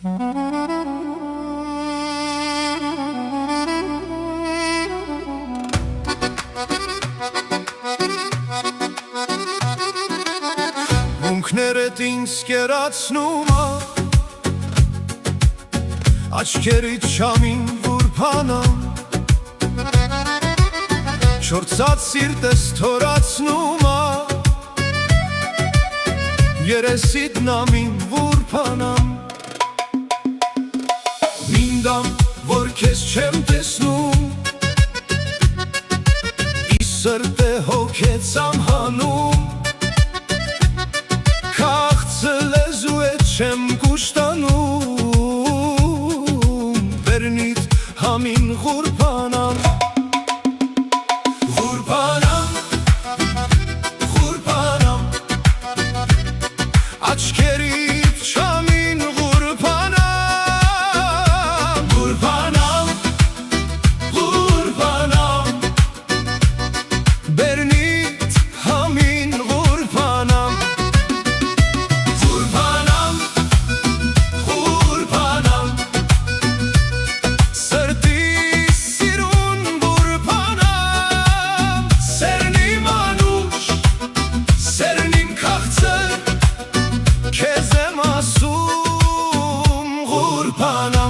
Ունքներդ ինձ կերացնում աչքերիդ շամին վուրփանամ Չորցած սիրտես թորացնում երեսիդ նամին վուրփանամ Մինդամ, որ քեզ չեմ տեսնում Իս սրտե հոգեցամ հանում Քաղցը լեզու է չեմ կուշտանում Բերնիդ համին ղուրբանամ Աչքերիդ շամին ղուրբանամ Ղուրբանամ, ղուրբանամ Բերնիդ համին ղուրբանամ Ղուրբանամ, ղուրբանամ Սրտիս սիրուն ղուրբանամ Սերն իմ անուշ, սերն իմ քաղցր Քեզ եմ ասում ղուրբանամ